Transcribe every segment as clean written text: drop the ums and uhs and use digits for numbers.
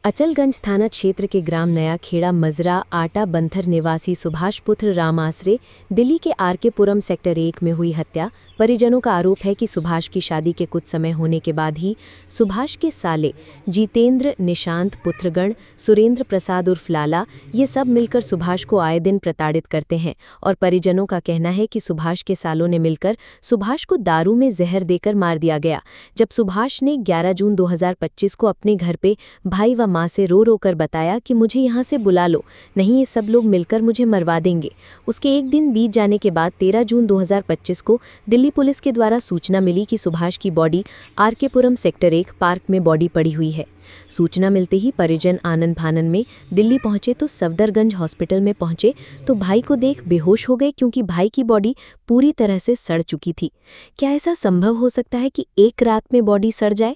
अचलगंज थाना क्षेत्र के ग्राम नया खेड़ा मजरा आटा बंथर निवासी सुभाष पुत्र राम आसरे दिल्ली के आरकेपुरम सेक्टर 1 में हुई हत्या। परिजनों का आरोप है कि सुभाष की शादी के कुछ समय होने के बाद ही सुभाष के साले जितेंद्र, निशांत, पुत्रगण, सुरेंद्र प्रसाद उर्फ लाला ये सब मिलकर सुभाष को आए दिन प्रताड़ित करते हैं और परिजनों का कहना है कि सुभाष के सालों ने मिलकर सुभाष को दारू में जहर देकर मार दिया गया। जब सुभाष ने 11 जून 2025 को अपने घर पे भाई व माँ से रो कर बताया कि मुझे यहाँ से बुला लो, नहीं ये सब लोग मिलकर मुझे मरवा देंगे। उसके एक दिन बीत जाने के बाद 13 जून 2025 को दिल्ली पुलिस के द्वारा सूचना मिली कि सुभाष की बॉडी आरकेपुरम सेक्टर 1 पार्क में बॉडी पड़ी हुई है। सूचना मिलते ही परिजन आनन फानन में दिल्ली पहुंचे तो सफदरगंज हॉस्पिटल में पहुंचे तो भाई को देख बेहोश हो गए क्योंकि भाई की बॉडी पूरी तरह से सड़ चुकी थी। क्या ऐसा संभव हो सकता है कि एक रात में बॉडी सड़ जाए?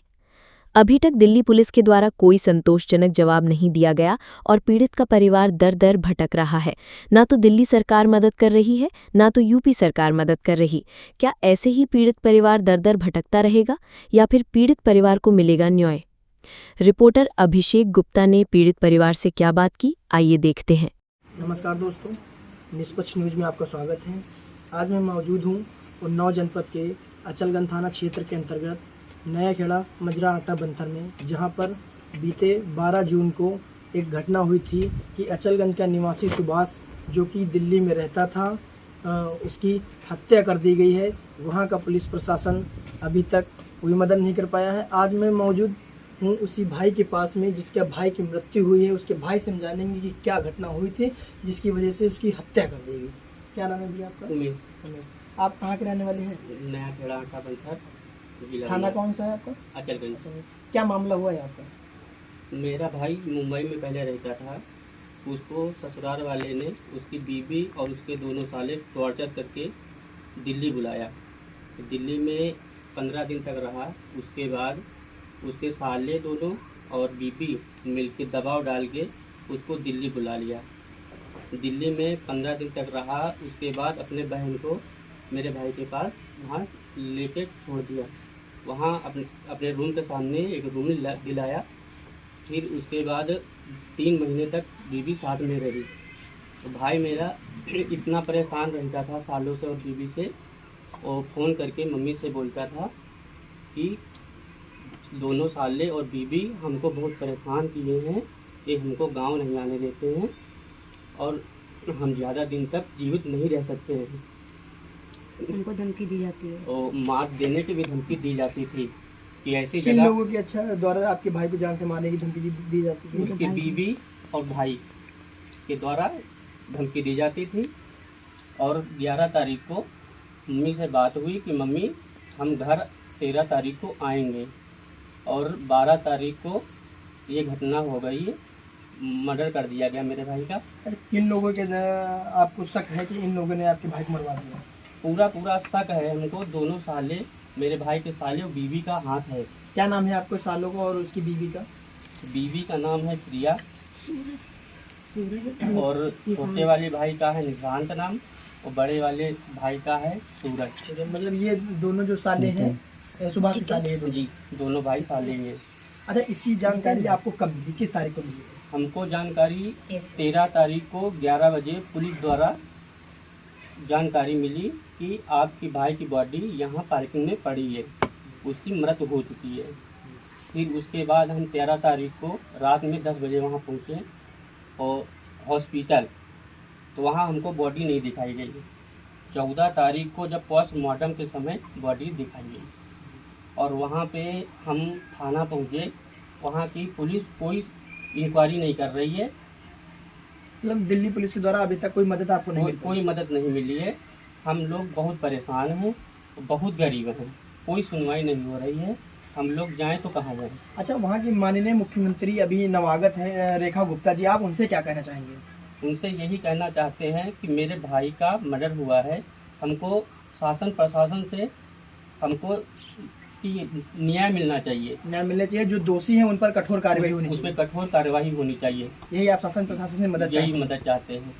अभी तक दिल्ली पुलिस के द्वारा कोई संतोषजनक जवाब नहीं दिया गया और पीड़ित का परिवार दर दर भटक रहा है। ना तो दिल्ली सरकार मदद कर रही है, ना तो यूपी सरकार मदद कर रही। क्या ऐसे ही पीड़ित परिवार दर दर भटकता रहेगा या फिर पीड़ित परिवार को मिलेगा न्याय? रिपोर्टर अभिषेक गुप्ता ने पीड़ित परिवार से क्या बात की, आइए देखते हैं। नमस्कार दोस्तों, निष्पक्ष न्यूज में आपका स्वागत है। आज मैं मौजूद हूँ उन्नाव जनपद के अचलगंज थाना क्षेत्र के अंतर्गत नया खेड़ा मजरा आटा बंथर में, जहाँ पर बीते 12 जून को एक घटना हुई थी कि अचलगंज का निवासी सुभाष जो कि दिल्ली में रहता था, उसकी हत्या कर दी गई है। वहाँ का पुलिस प्रशासन अभी तक कोई मदद नहीं कर पाया है। आज मैं मौजूद हूँ उसी भाई के पास में जिसके भाई की मृत्यु हुई है। उसके भाई से हम जानेंगे कि क्या घटना हुई थी जिसकी वजह से उसकी हत्या कर दी गई। क्या नाम है भैया आपका? उमेश। आप कहाँ के रहने वाले हैं? नया खेड़ा आटा बंथर। थाना कौन सा है आपका? अचलगंज। क्या मामला हुआ है आपका? मेरा भाई मुंबई में पहले रहता था। उसको ससुराल वाले ने उसकी बीवी और उसके दोनों साले टॉर्चर करके दिल्ली बुलाया। दिल्ली में 15 दिन तक रहा। उसके बाद उसके साले दोनों और बीवी मिलकर दबाव डाल के उसको दिल्ली बुला लिया। दिल्ली में 15 दिन तक रहा। उसके बाद अपने बहन को मेरे भाई के पास वहाँ लेके छोड़ दिया। वहाँ अपने रूम के सामने एक रूम दिलाया। फिर उसके बाद 3 महीने तक बीवी साथ में रही। तो भाई मेरा इतना परेशान रहता था सालों से और बीवी से, और फ़ोन करके मम्मी से बोलता था कि दोनों साले और बीवी हमको बहुत परेशान किए हैं, ये हमको गांव नहीं आने देते हैं और हम ज़्यादा दिन तक जीवित नहीं रह सकते हैं। उनको धमकी दी जाती है और मार देने की भी धमकी दी जाती थी कि ऐसी किन जगह। लोगों की द्वारा आपके भाई को जान से मारने की धमकी दी जाती थी? उसकी बीवी और भाई के द्वारा धमकी दी जाती थी। और 11 तारीख को मम्मी से बात हुई कि मम्मी हम घर 13 तारीख को आएंगे, और 12 तारीख को ये घटना हो गई, मर्डर कर दिया गया मेरे भाई का। किन लोगों के आपको शक है कि इन लोगों ने आपके भाई को मरवा दिया? पूरा शक है हमको। दोनों साले, मेरे भाई के साले और बीवी का हाथ है। क्या नाम है आपको सालों का और उसकी बीवी का? बीवी का नाम है प्रिया और छोटे वाले भाई का है निशांत नाम, और बड़े वाले भाई का है सूरज। मतलब ये दोनों जो साले हैं सुभाष के साले हैं? जी, दोनों भाई साले हैं। अच्छा, इसकी जानकारी आपको कब मिली, किस तारीख को मिली? हमको जानकारी 13 तारीख को 11 बजे पुलिस द्वारा जानकारी मिली कि आपकी भाई की बॉडी यहाँ पार्किंग में पड़ी है, उसकी मृत्यु हो चुकी है। फिर उसके बाद हम 13 तारीख को रात में 10 बजे वहाँ पहुँचे और हॉस्पिटल, तो वहाँ हमको बॉडी नहीं दिखाई गई। 14 तारीख को जब पोस्टमार्टम के समय बॉडी दिखाई गई और वहाँ पे हम थाना पहुँचे, वहाँ की पुलिस कोई इंक्वायरी नहीं कर रही है। मतलब दिल्ली पुलिस के द्वारा अभी तक कोई मदद आपको नहीं मिली? कोई मदद नहीं मिली है। हम लोग बहुत परेशान हैं, बहुत गरीब हैं, कोई सुनवाई नहीं हो रही है। हम लोग जाएं तो कहाँ जाएं? अच्छा, वहाँ की माननीय मुख्यमंत्री अभी नवागत हैं रेखा गुप्ता जी, आप उनसे क्या कहना चाहेंगे? उनसे यही कहना चाहते हैं कि मेरे भाई का मर्डर हुआ है, हमको शासन प्रशासन से हमको न्याय मिलना चाहिए। न्याय मिलना चाहिए। जो दोषी हैं उन पर कठोर कार्रवाई होनी चाहिए। उस पर कठोर कार्रवाई होनी चाहिए। यही आप शासन प्रशासन से मदद चाहते हैं।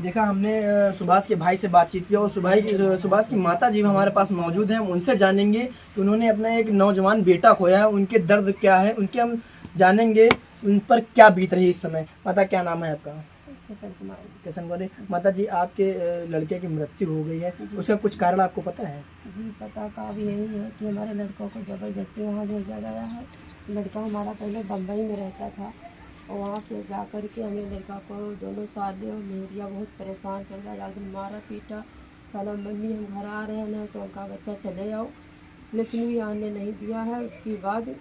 देखा, हमने सुभाष के भाई से बातचीत की और सुभाष की माता जी हमारे पास मौजूद हैं। उनसे जानेंगे कि उन्होंने अपना एक नौजवान बेटा खोया है, उनके दर्द क्या है, उनके हम जानेंगे उन पर क्या बीत रही है इस समय? माता क्या नाम है आपका? किशन कुमार। किशन कुमारी। माता जी, आपके लड़के की मृत्यु हो गई है, उसका कुछ कारण आपको पता है? जी पता का अब यही है कि हमारे लड़कों को ज़बरदस्ती वहाँ भेजा गया है। लड़का हमारा पहले बम्बई में रहता था और वहाँ पे जा कर के हमें लड़का को दोनों साले और मेहरिया बहुत परेशान कर दिया, जाकर मारा पीटा। साला मम्मी हम घर आ रहे हैं ना, तो उनका बच्चा चले जाओ, लेकिन भी आने नहीं दिया है। उसके बाद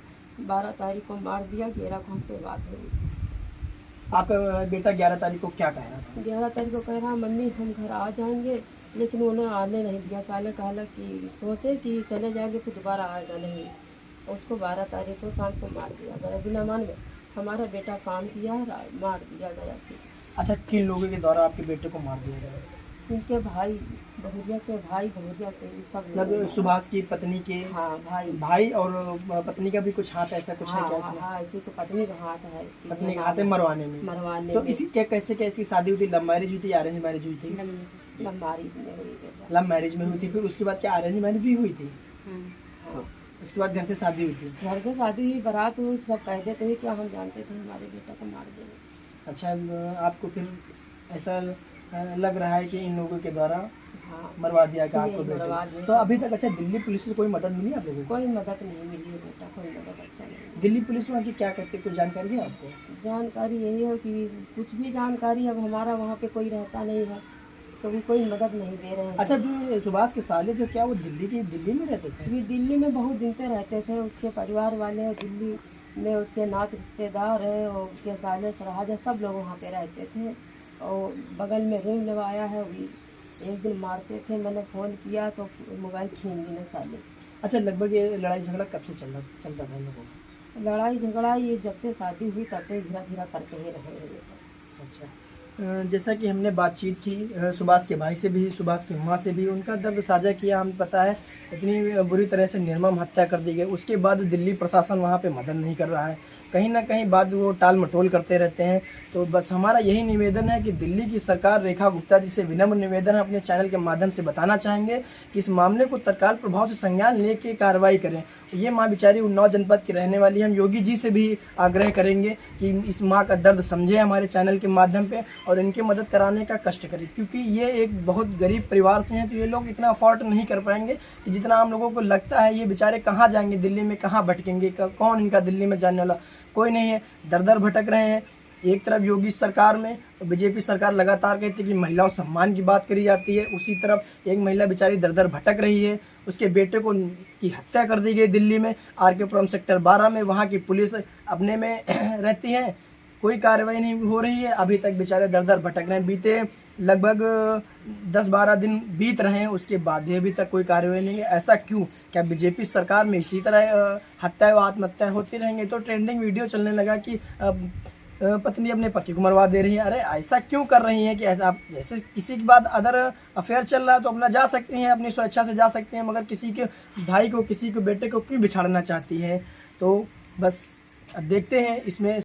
12 तारीख को मार दिया। 11 को हमसे बात हुई। आपका बेटा 11 तारीख को क्या कह रहा था? 11 तारीख को कह रहा मम्मी हम घर आ जाएंगे, लेकिन उन्होंने आने नहीं दिया। साले कहला कि सोचे कि चले जाएंगे तो दोबारा आएगा नहीं। उसको 12 तारीख को शाम को मार दिया गया। बिना मान में हमारा बेटा काम किया, मार दिया गया। अच्छा, किन लोगों के द्वारा आपके बेटे को मार दिया गया? इनके भाई बहुरिया के सब मतलब लोग। सुभाष की पत्नी के हाँ भाई और पत्नी का भी कुछ हाथ, ऐसा कुछ है क्या इसमें? हाँ इसी को पत्नी का हाथ है। पत्नी का हाथ है मरवाने में। तो इसी क्या कैसे कैसी शादी हुई थी? लव मैरिज हुई थी या अरेंज मैरिज हुई थी? लव मैरिज में हुई थी। फिर उसके बाद क्या अरेंज मैरिज भी हुई थी? उसके बाद घर से शादी हुई थी? घर से शादी हुई, बारात हुई, सब कह देते थे क्या हम जानते थे हमारे बेटा को मार देंगे। अच्छा, आपको फिर ऐसा लग रहा है कि इन लोगों के द्वारा हाँ मरवा दिया गया आपको मरवा बेटे? दिया। तो अभी तक अच्छा दिल्ली पुलिस से कोई मदद मिली आप लोगों को? कोई मदद नहीं मिली है बेटा, कोई मदद अच्छा नहीं। दिल्ली पुलिस वहाँ की क्या करती है, कोई जानकारी है आपको? जानकारी यही है कि कुछ भी जानकारी, अब हमारा वहाँ पे कोई रहता नहीं है तो भी कोई मदद नहीं दे रहे हैं। अच्छा, जो सुभाष के साले जो क्या वो दिल्ली में रहते थे? ये दिल्ली में बहुत दिन से रहते थे। उसके परिवार वाले दिल्ली में, उसके नात रिश्तेदार है और उसके साले सरहाज है, सब लोग वहाँ पे रहते थे। और बगल में रूम लगवाया है। भी एक दिन मारते थे, मैंने फ़ोन किया तो मोबाइल छीन लिए साले। अच्छा, लगभग ये लड़ाई झगड़ा कब से चलता था इन लोगों का? लड़ाई झगड़ा ये जब से शादी हुई तब से धीरा धीरा करते ही रहे हैं। अच्छा, जैसा कि हमने बातचीत की सुभाष के भाई से भी, सुभाष की माँ से भी, उनका दर्द साझा किया। हमें पता है इतनी बुरी तरह से निर्मम हत्या कर दी गई, उसके बाद दिल्ली प्रशासन वहाँ पे मदद नहीं कर रहा है। कहीं ना कहीं बाद वो टाल मटोल करते रहते हैं। तो बस हमारा यही निवेदन है कि दिल्ली की सरकार, रेखा गुप्ता जी से विनम्र निवेदन है, अपने चैनल के माध्यम से बताना चाहेंगे कि इस मामले को तत्काल प्रभाव से संज्ञान लेके कार्रवाई करें। ये माँ बेचारी उन्नाव जनपद की रहने वाली है। हम योगी जी से भी आग्रह करेंगे कि इस माँ का दर्द समझे हमारे चैनल के माध्यम पे और इनकी मदद कराने का कष्ट करें, क्योंकि ये एक बहुत गरीब परिवार से हैं। तो ये लोग इतना अफोर्ड नहीं कर पाएंगे कि जितना हम लोगों को लगता है। ये बेचारे कहाँ जाएंगे दिल्ली में, कहाँ भटकेंगे, कौन इनका दिल्ली में जाने वाला? कोई नहीं है। दर दर भटक रहे हैं। एक तरफ योगी सरकार में बीजेपी सरकार लगातार कहती है कि महिलाओं सम्मान की बात करी जाती है, उसी तरफ एक महिला बेचारी दर दर भटक रही है। उसके बेटे को की हत्या कर दी गई दिल्ली में, आरके पुरम सेक्टर 12 में। वहाँ की पुलिस अपने में रहती है, कोई कार्रवाई नहीं हो रही है। अभी तक बेचारे दर दर भटक रहे हैं। बीते लगभग 10-12 दिन बीत रहे हैं, उसके बाद भी अभी तक कोई कार्रवाई नहीं है। ऐसा क्यों? क्या बीजेपी सरकार में इसी तरह हत्या व आत्महत्याएं होती रहेंगी? तो ट्रेंडिंग वीडियो चलने लगा कि पत्नी अपने पति को मरवा दे रही है। अरे ऐसा क्यों कर रही हैं कि ऐसा? आप जैसे किसी के बाद अदर अफेयर चल रहा है तो अपना जा सकती हैं, अपनी स्वेच्छा से जा सकते हैं, मगर किसी के भाई को, किसी के बेटे को क्यों बिछाड़ना चाहती हैं? तो बस अब देखते हैं इसमें